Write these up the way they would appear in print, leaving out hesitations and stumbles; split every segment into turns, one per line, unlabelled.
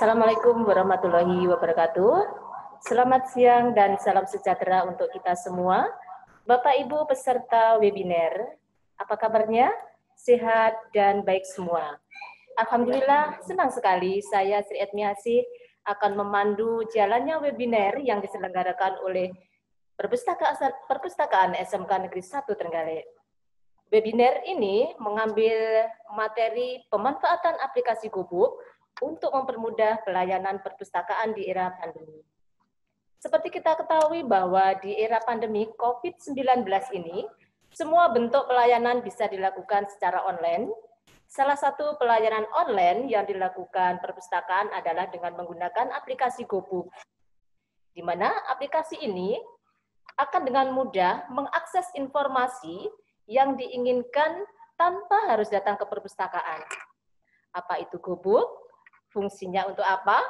Assalamualaikum warahmatullahi wabarakatuh. Selamat siang dan salam sejahtera untuk kita semua. Bapak Ibu peserta webinar, apa kabarnya? Sehat dan baik semua. Alhamdulillah, senang sekali saya Sri Etmiasih akan memandu jalannya webinar yang diselenggarakan oleh Perpustakaan SMK Negeri 1 Trenggalek. Webinar ini mengambil materi pemanfaatan aplikasi Gubuk untuk mempermudah pelayanan perpustakaan di era pandemi. Seperti kita ketahui bahwa di era pandemi COVID-19 ini, semua bentuk pelayanan bisa dilakukan secara online. Salah satu pelayanan online yang dilakukan perpustakaan adalah dengan menggunakan aplikasi Gubuk, di mana aplikasi ini akan dengan mudah mengakses informasi yang diinginkan tanpa harus datang ke perpustakaan. Apa itu Gubuk? Fungsinya untuk apa?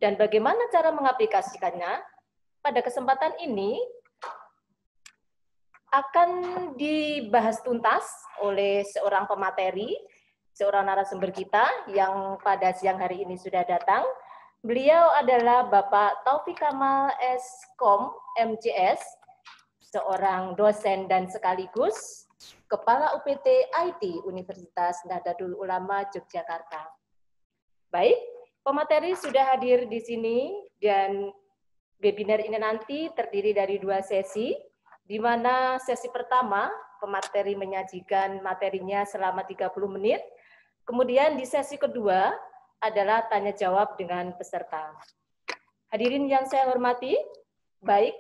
Dan bagaimana cara mengaplikasikannya? Pada kesempatan ini akan dibahas tuntas oleh seorang pemateri, seorang narasumber kita yang pada siang hari ini sudah datang. Beliau adalah Bapak Taufik Kamal S.Com, MCS, seorang dosen dan sekaligus Kepala UPT IT Universitas Nahdlatul Ulama Yogyakarta. Baik, pemateri sudah hadir di sini dan webinar ini nanti terdiri dari 2 sesi, di mana sesi pertama pemateri menyajikan materinya selama 30 menit, kemudian di sesi kedua adalah tanya jawab dengan peserta. Hadirin yang saya hormati, baik,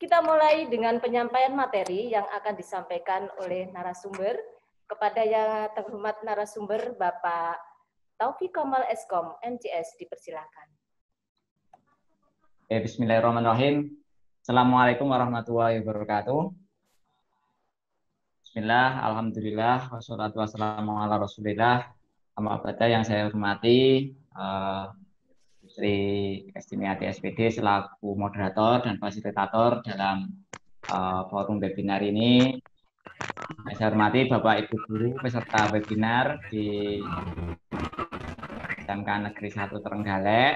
kita mulai dengan penyampaian materi yang akan disampaikan oleh narasumber. Kepada yang terhormat narasumber Bapak Taufik Kamal S.Com, MCS, dipersilakan.
Bismillahirrahmanirrahim. Assalamualaikum warahmatullahi wabarakatuh. Bismillah, alhamdulillah, wassalatu wassalamu ala rasulillah. Amma ba'da, yang saya hormati Sri Estimiati SPD selaku moderator dan fasilitator dalam forum webinar ini. Saya hormati Bapak Ibu Guru peserta webinar di SMK Negeri 1 Trenggalek,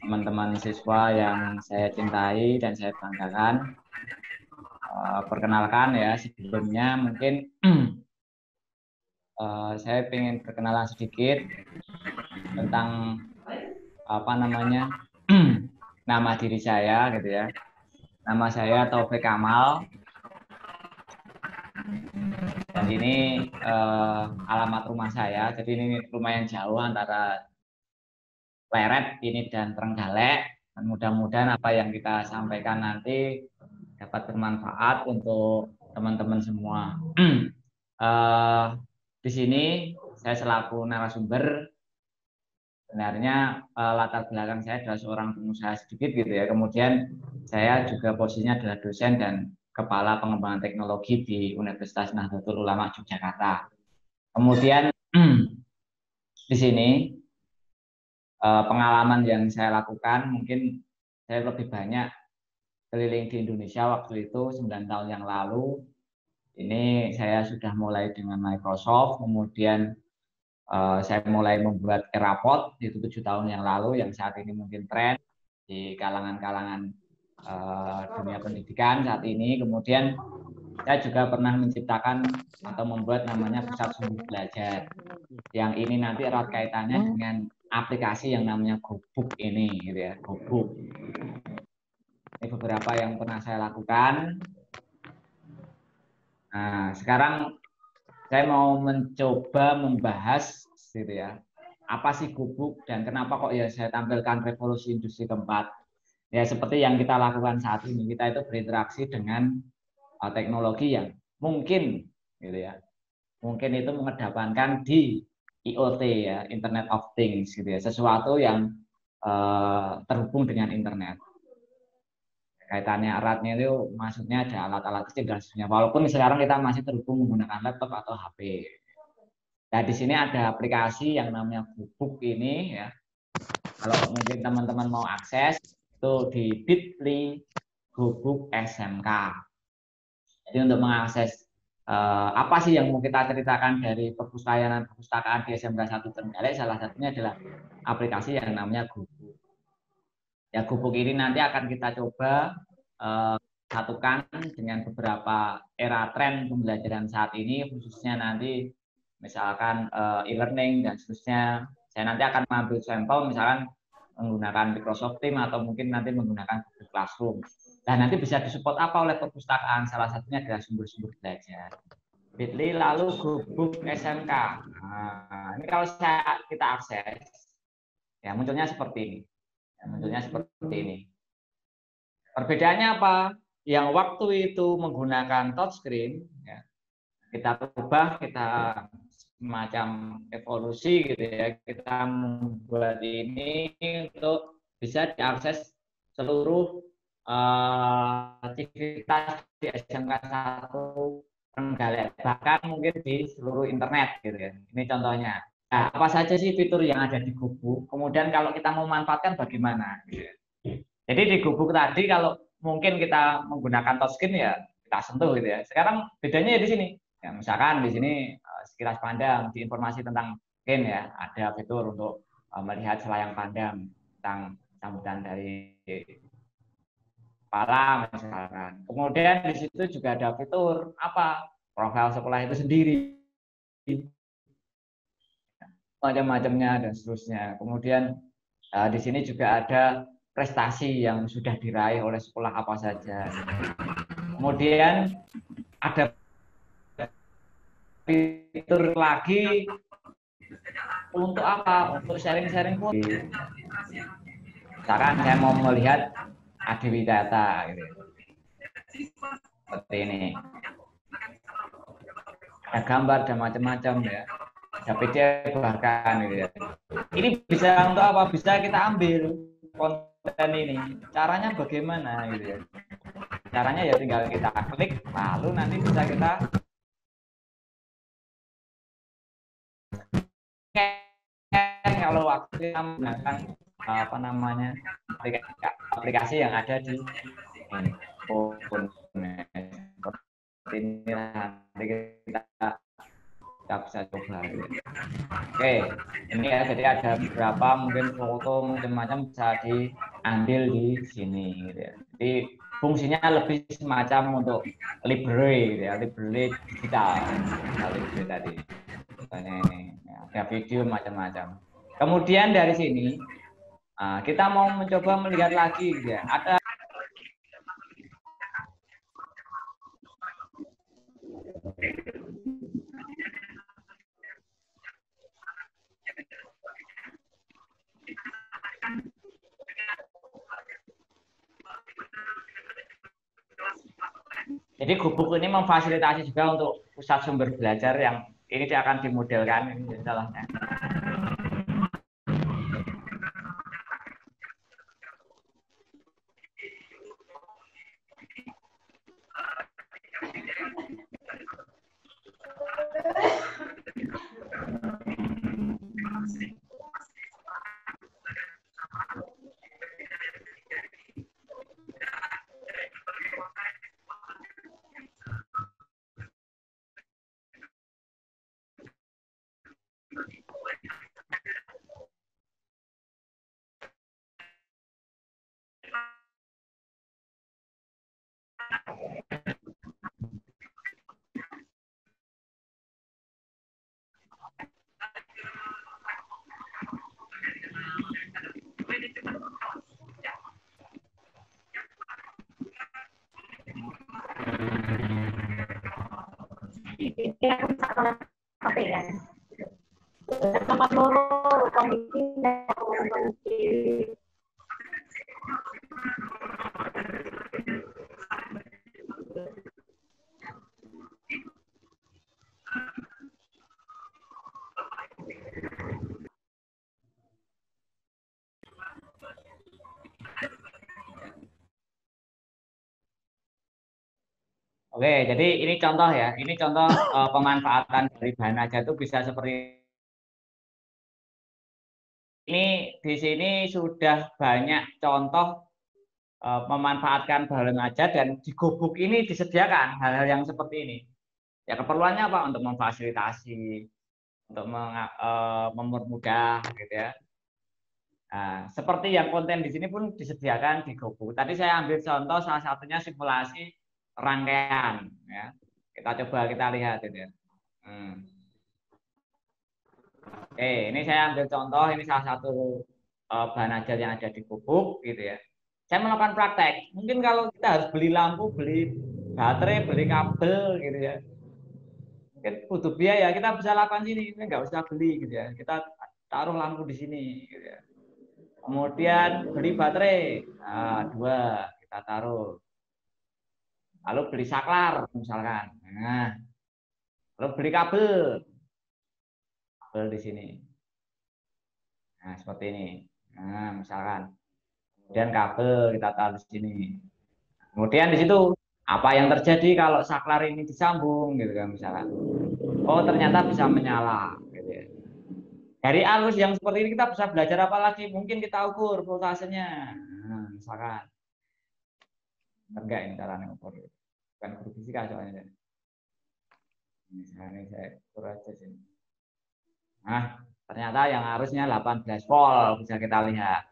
teman-teman siswa yang saya cintai dan saya banggakan. Perkenalkan ya, sebelumnya mungkin saya ingin perkenalan sedikit tentang nama diri saya gitu ya. Nama saya Taufik Kamal dan ini alamat rumah saya. Jadi ini lumayan jauh antara Pleret ini dan Trenggalek. Dan mudah-mudahan apa yang kita sampaikan nanti dapat bermanfaat untuk teman-teman semua. Di sini saya selaku narasumber, sebenarnya latar belakang saya adalah seorang pengusaha sedikit gitu ya. Kemudian saya juga posisinya adalah dosen dan kepala pengembangan teknologi di Universitas Nahdlatul Ulama Yogyakarta. Kemudian di sini pengalaman yang saya lakukan, mungkin saya lebih banyak keliling di Indonesia waktu itu 9 tahun yang lalu. Ini saya sudah mulai dengan Microsoft, kemudian saya mulai membuat Erapod itu 7 tahun yang lalu, yang saat ini mungkin tren di kalangan-kalangan dunia pendidikan saat ini. Kemudian saya juga pernah menciptakan atau membuat namanya Pusat Sumber Belajar, yang ini nanti erat kaitannya dengan aplikasi yang namanya Gubuk ini, gitu ya, Gubuk. Ini beberapa yang pernah saya lakukan. Nah, sekarang saya mau mencoba membahas gitu ya, apa sih Gubuk dan kenapa kok ya saya tampilkan revolusi industri keempat. Ya seperti yang kita lakukan saat ini, kita itu berinteraksi dengan teknologi yang mungkin gitu ya. Mungkin itu mengedepankan di IoT ya, Internet of Things gitu ya, sesuatu yang terhubung dengan internet. Kaitannya eratnya itu maksudnya ada alat-alat kecil dan sebagainya. Walaupun sekarang kita masih terhubung menggunakan laptop atau HP. Nah, di sini ada aplikasi yang namanya Gubuk ini ya. Kalau mungkin teman-teman mau akses itu di bit.ly Gubuk SMK. Jadi untuk mengakses apa sih yang mau kita ceritakan dari perpustakaan di SMK 1 Trenggalek? Salah satunya adalah aplikasi yang namanya Gubuk. Ya, Gubuk ini nanti akan kita coba satukan dengan beberapa era tren pembelajaran saat ini, khususnya nanti misalkan e-learning dan seterusnya. Saya nanti akan mengambil sampel misalkan menggunakan Microsoft Teams atau mungkin nanti menggunakan Google Classroom. Dan nanti bisa disupport apa oleh perpustakaan, salah satunya adalah sumber-sumber belajar. Bitly lalu Gubuk SMK. Nah, ini kalau kita akses, ya munculnya seperti ini. Perbedaannya apa? Yang waktu itu menggunakan touchscreen, ya, kita ubah, kita semacam evolusi gitu ya, kita membuat ini untuk bisa diakses seluruh aktivitas di SMK 1 Trenggalek, bahkan mungkin di seluruh internet gitu ya. Ini contohnya. Nah, apa saja sih fitur yang ada di Gubuk? Kemudian kalau kita mau manfaatkan bagaimana? Gitu ya. Jadi di Gubuk tadi kalau mungkin kita menggunakan touchscreen ya kita sentuh gitu ya. Sekarang bedanya ya di sini. Ya, misalkan di sini sekilas pandang di informasi tentang skin ya ada fitur untuk melihat selayang pandang tentang sambutan dari kepala misalkan. Kemudian di situ juga ada fitur apa? Profil sekolah itu sendiri. Macam-macamnya dan seterusnya. Kemudian di sini juga ada prestasi yang sudah diraih oleh sekolah apa saja. Kemudian ada fitur lagi untuk apa? Untuk sharing-sharing foto. Misalkan saya mau melihat Adiwidata gitu. Seperti ini. Ada gambar dan macam-macam ya. Ada PDF bahkan gitu ya. Ini bisa untuk apa? Bisa kita ambil konten ini. Caranya bagaimana gitu ya. Caranya ya tinggal kita klik, lalu nanti bisa kita kalau waktu kita menggunakan apa namanya aplikasi yang ada di handphone. Seperti ini nanti kita bisa coba. Oke, ini ya jadi ada beberapa mungkin foto macam-macam bisa diambil di sini. Gitu ya. Jadi fungsinya lebih semacam untuk library, gitu ya, library digital, library tadi. Ini ada video macam-macam. Kemudian dari sini kita mau mencoba melihat lagi, gitu ya. Ada jadi Gubuk ini memfasilitasi juga untuk pusat sumber belajar yang ini akan dimodelkan ini salahnya. Oke, jadi ini contoh ya. Ini contoh pemanfaatan dari bahan aja itu bisa seperti ini. Di sini sudah banyak contoh memanfaatkan bahan aja dan di Gubuk ini disediakan hal-hal yang seperti ini. Ya keperluannya apa? Untuk memfasilitasi, untuk mempermudah gitu ya. Nah, seperti yang konten di sini pun disediakan di GoBook. Tadi saya ambil contoh salah satunya simulasi rangkaian ya. Kita lihat ini ya. Oke, ini saya ambil contoh, ini salah satu bahan ajar yang ada di GoBook gitu ya. Saya melakukan praktek. Mungkin kalau kita harus beli lampu, beli baterai, beli kabel gitu ya. Mungkin butuh biaya, kita bisa lakukan sini, ini nggak usah beli gitu ya. Kita taruh lampu di sini gitu ya. Kemudian beli baterai, nah, 2 kita taruh. Lalu beli saklar misalkan. Nah, lalu beli kabel di sini. Nah, seperti ini. Nah, misalkan. Kemudian kabel kita taruh di sini. Kemudian di situ apa yang terjadi kalau saklar ini disambung gitu kan misalkan. Oh, ternyata bisa menyala gitu ya. Dari arus yang seperti ini kita bisa belajar apa lagi? Mungkin kita ukur voltasenya. Nah, misalkan. Enggak ini caranya ukur. Bukan guru fisika soalnya. Misalnya saya ukur aja sini. Nah, ternyata yang arusnya 18 volt bisa kita lihat.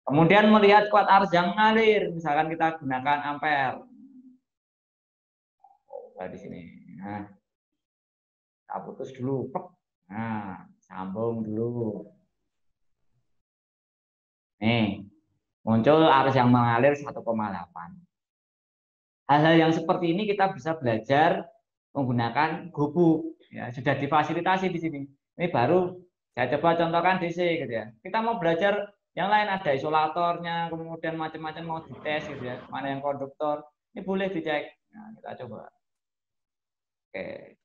Kemudian melihat kuat arus yang mengalir, misalkan kita gunakan ampere. Oh, di sini. Nah, kita putus dulu. Nah, sambung dulu. Nih, muncul arus yang mengalir 1,8. Hal-hal yang seperti ini kita bisa belajar menggunakan GoBook. Ya, sudah difasilitasi di sini. Ini baru saya coba contohkan DC gitu ya. Kita mau belajar yang lain, ada isolatornya, kemudian macam-macam mau dites gitu ya. Mana yang konduktor, ini boleh dicek. Nah, kita coba. Oke.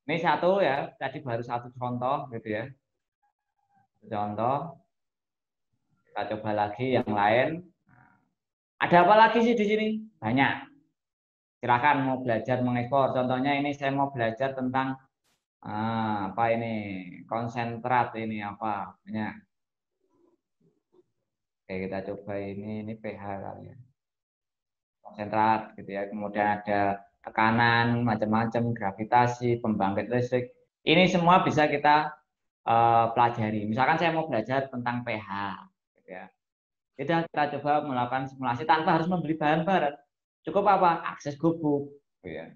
Ini satu ya, tadi baru satu contoh gitu ya. Contoh. Kita coba lagi yang lain. Ada apa lagi sih di sini? Banyak. Silakan mau belajar mengekspor. Contohnya ini saya mau belajar tentang apa ini? Konsentrat ini apa? Banyak. Oke, kita coba ini pH kali ya. Konsentrat gitu ya. Kemudian ada tekanan, macam-macam, gravitasi, pembangkit listrik. Ini semua bisa kita pelajari. Misalkan saya mau belajar tentang pH gitu ya. Kita coba melakukan simulasi tanpa harus membeli bahan-bahan. Cukup apa? Akses GoBook. Ya.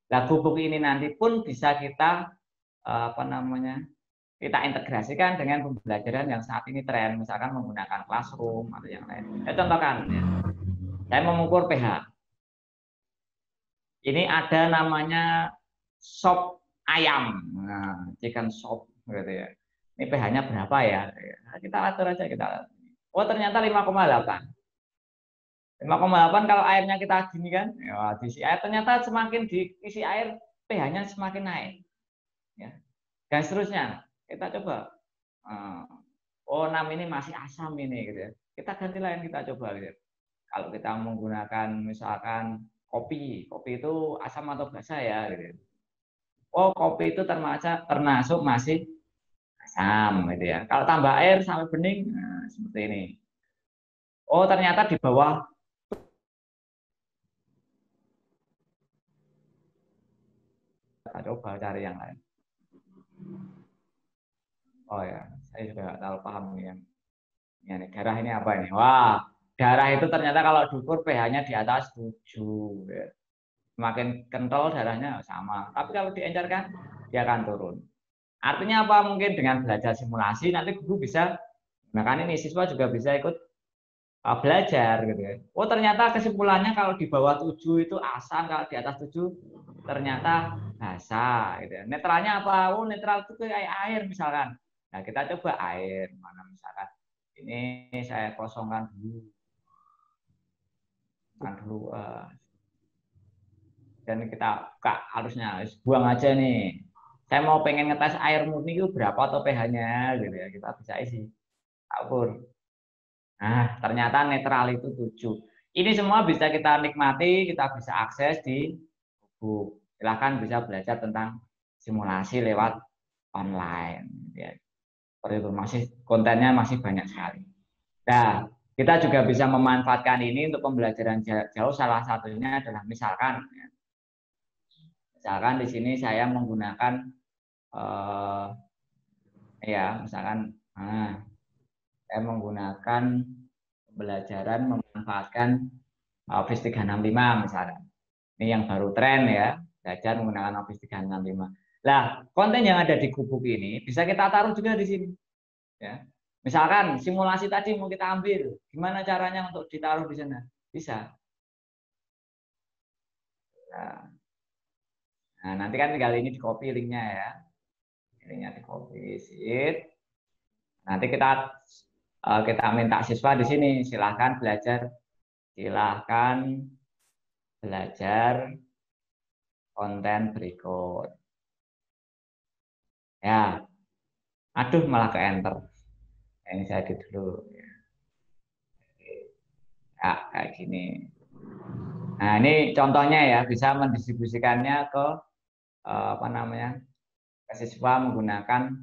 Nah, GoBook ini nanti pun bisa kita kita integrasikan dengan pembelajaran yang saat ini tren, misalkan menggunakan Classroom atau yang lain. Saya contohkan, ya. Saya mengukur pH. Ini ada namanya sop ayam, nah, chicken shop, gitu ya. Ini pH-nya berapa ya? Kita atur aja kita. Oh, ternyata 5,8. 5,8 kalau airnya kita gini kan, ya, diisi air, ternyata semakin diisi air pH-nya semakin naik, ya. Dan seterusnya. Kita coba. Oh, 6 ini masih asam ini, gitu ya. Kita ganti lain, kita coba, gitu. Kalau kita menggunakan misalkan kopi itu asam atau basa ya, gitu. Oh, kopi itu termasuk masih asam, gitu ya. Kalau tambah air sampai bening, nah, seperti ini. Oh, ternyata di bawah. Kita coba cari yang lain. Oh ya, saya juga nggak tahu paham yang ini. Darah ini apa ini? Wah, darah itu ternyata kalau diukur pH-nya di atas 7. Ya. Semakin kental darahnya sama. Tapi kalau diencerkan, dia akan turun. Artinya apa? Mungkin dengan belajar simulasi, nanti guru bisa, bahkan ini siswa juga bisa ikut belajar. Gitu ya. Oh, ternyata kesimpulannya kalau di bawah 7 itu asam, kalau di atas 7 ternyata basa. Gitu ya. Netralnya apa? Oh, netral itu kayak air misalkan. Nah, kita coba air. Mana misalkan. Ini saya kosongkan dulu. Dan kita buka arusnya, buang aja nih. Saya mau pengen ngetes air murni itu berapa atau pH-nya gitu ya, kita bisa isi. Ukur. Nah, ternyata netral itu 7. Ini semua bisa kita nikmati, kita bisa akses di buku. Silahkan bisa belajar tentang simulasi lewat online. Ya. Itu kontennya masih banyak sekali. Nah, kita juga bisa memanfaatkan ini untuk pembelajaran jarak jauh. Salah satunya adalah misalkan Misalkan di sini saya menggunakan ya, misalkan saya menggunakan pembelajaran memanfaatkan Office 365 misalnya. Ini yang baru tren ya, belajar menggunakan Office 365. Nah, konten yang ada di Gubuk ini bisa kita taruh juga di sini. Ya. Misalkan simulasi tadi mau kita ambil, gimana caranya untuk ditaruh di sana? Bisa. Nah, nanti kan tinggal ini di copy linknya ya. Linknya di copy, sit. Nanti kita minta siswa di sini, silahkan belajar konten berikut. Ya, aduh malah ke enter. Ini saya edit dulu. Ya, kayak gini. Nah, ini contohnya ya, bisa mendistribusikannya ke apa namanya? Ke siswa menggunakan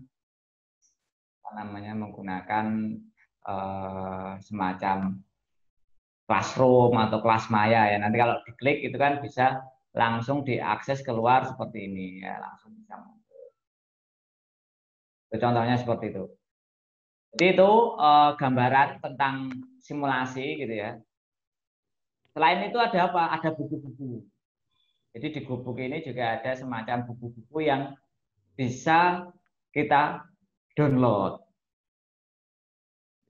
semacam classroom atau kelas maya ya. Nanti kalau diklik itu kan bisa langsung diakses keluar seperti ini ya, langsung bisa muncul. Itu contohnya seperti itu. Jadi itu gambaran tentang simulasi gitu ya. Selain itu ada apa? Ada buku-buku. Jadi di Gubuk ini juga ada semacam buku-buku yang bisa kita download.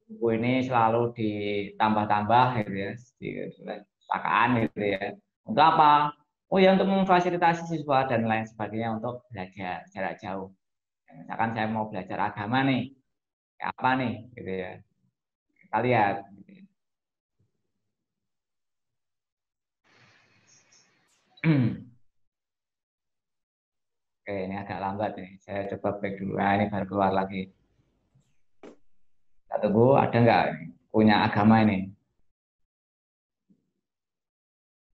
Buku ini selalu ditambah-tambah gitu ya, di perpustakaan gitu ya. Untuk apa? Oh ya, untuk memfasilitasi siswa dan lain sebagainya untuk belajar jarak jauh. Misalkan saya mau belajar agama nih, apa nih gitu ya. Kita lihat. Oke, ini agak lambat nih. Saya coba back dulu. Nah, ini baru keluar lagi. Kita tunggu, ada nggak punya agama ini?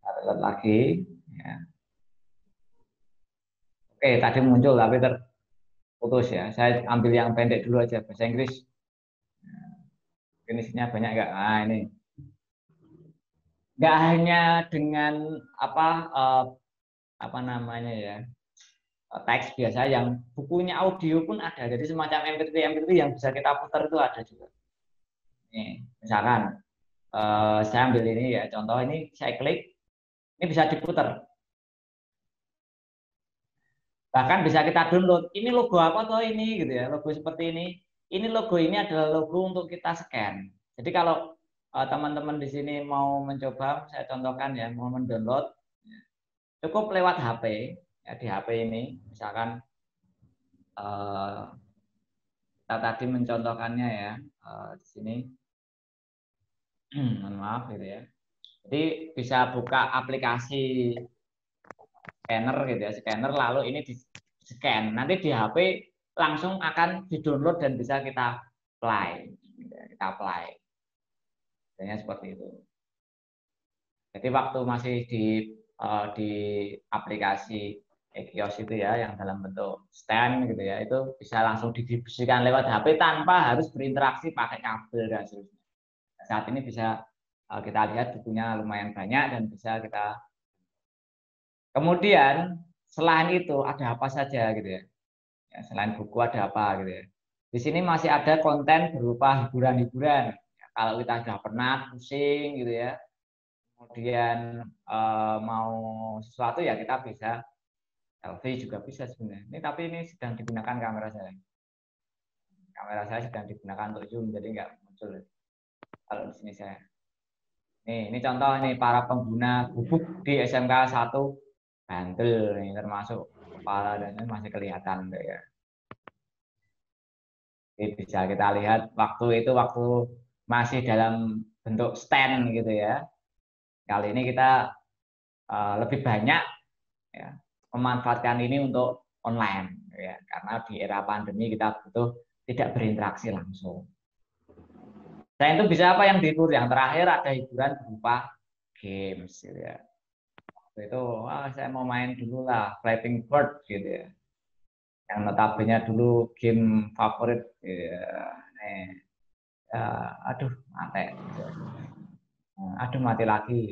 Kita lihat lagi. Ya. Oke, tadi muncul tapi terputus ya. Saya ambil yang pendek dulu aja, bahasa Inggris. Jenisnya banyak nggak? Nah, ini. Nggak hanya dengan apa namanya ya, teks biasa, yang bukunya audio pun ada. Jadi semacam MP3 yang bisa kita putar itu ada juga. Nih, misalkan saya ambil ini ya, contoh ini saya klik, ini bisa diputar. Bahkan bisa kita download. Ini logo apa toh ini gitu ya, logo seperti ini. Ini logo ini adalah logo untuk kita scan. Jadi kalau teman-teman di sini mau mencoba, saya contohkan ya, mau mendownload, cukup lewat HP. Ya, di HP ini, misalkan kita tadi mencontohkannya ya, di sini, mohon maaf gitu ya. Jadi bisa buka aplikasi scanner gitu ya, scanner lalu ini di scan. Nanti di HP langsung akan di-download dan bisa kita apply. Kita apply. Biasanya seperti itu. Jadi waktu masih di aplikasi e-kios itu ya, yang dalam bentuk stand gitu ya, itu bisa langsung didistribusikan lewat HP tanpa harus berinteraksi pakai kabel dan seterusnya. Saat ini bisa kita lihat bukunya lumayan banyak dan bisa kita. Kemudian selain itu ada apa saja gitu ya. Ya, selain buku ada apa gitu ya. Di sini masih ada konten berupa hiburan-hiburan. Ya, kalau kita sudah pernah pusing gitu ya, kemudian mau sesuatu ya kita bisa selfie juga bisa sebenarnya. Ini tapi ini sedang digunakan kamera saya. Kamera saya sedang digunakan untuk zoom jadi nggak muncul. Kalau di sini saya. Ini contoh nih para pengguna Gubuk di SMK 1 Bantul ini termasuk kepala dan ini masih kelihatan ya. Jadi bisa kita lihat waktu masih dalam bentuk stand gitu ya. Kali ini kita lebih banyak ya, memanfaatkan ini untuk online ya, karena di era pandemi kita butuh tidak berinteraksi langsung. Selain itu bisa apa yang dihibur? Yang terakhir ada hiburan berupa games gitu ya. Waktu itu saya mau main dulu lah Flapping Bird gitu ya. Yang notabene dulu game favorit gitu ya. Aduh mati. Aduh mati lagi.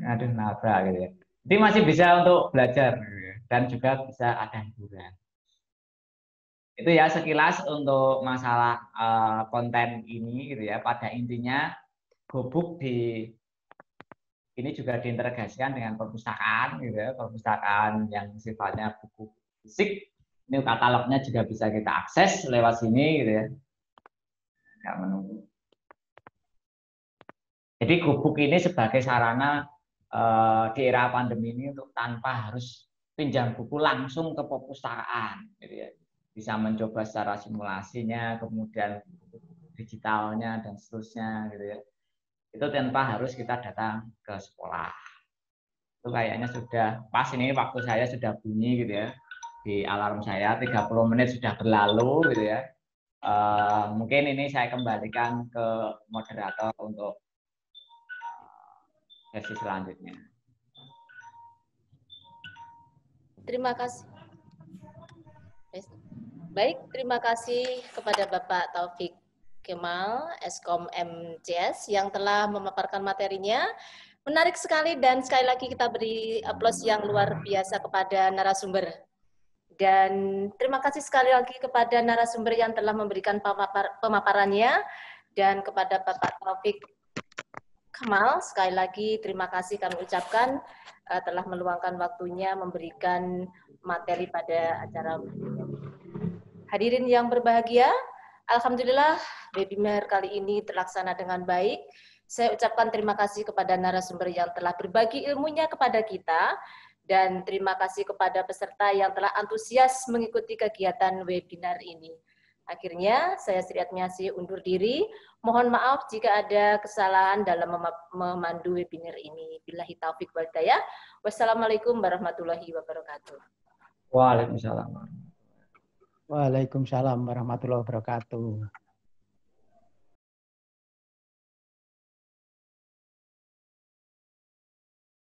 Aduh nabrak gitu ya. Jadi masih bisa untuk belajar dan juga bisa ada hiburan. Itu ya sekilas untuk masalah konten ini gitu ya. Pada intinya gubuk ini juga diintegrasikan dengan perpustakaan gitu ya, perpustakaan yang sifatnya buku fisik. Ini katalognya juga bisa kita akses lewat sini gitu ya. Nggak menunggu. Jadi gubuk ini sebagai sarana di era pandemi ini untuk tanpa harus pinjam buku langsung ke perpustakaan gitu ya. Bisa mencoba secara simulasinya, kemudian digitalnya dan seterusnya gitu ya. Itu tanpa harus kita datang ke sekolah. Itu kayaknya sudah pas, ini waktu saya sudah bunyi gitu ya. Di alarm saya 30 menit sudah berlalu gitu ya. Mungkin ini saya kembalikan ke moderator untuk sesi selanjutnya.
Terima kasih. Baik, terima kasih kepada Bapak Taufik Kemal, Eskom MCS yang telah memaparkan materinya. Menarik sekali dan sekali lagi kita beri aplaus yang luar biasa kepada narasumber. Dan terima kasih sekali lagi kepada narasumber yang telah memberikan pemaparannya dan kepada Bapak Taufik Kemal, sekali lagi terima kasih kami ucapkan telah meluangkan waktunya memberikan materi pada acara. Hadirin yang berbahagia, alhamdulillah webinar kali ini terlaksana dengan baik. Saya ucapkan terima kasih kepada narasumber yang telah berbagi ilmunya kepada kita dan terima kasih kepada peserta yang telah antusias mengikuti kegiatan webinar ini. Akhirnya saya Sri Atmiasi undur diri. Mohon maaf jika ada kesalahan dalam memandu webinar ini. Billahi taufik wal hidayah. Wassalamualaikum warahmatullahi wabarakatuh.
Waalaikumsalam.
Waalaikumsalam warahmatullahi wabarakatuh.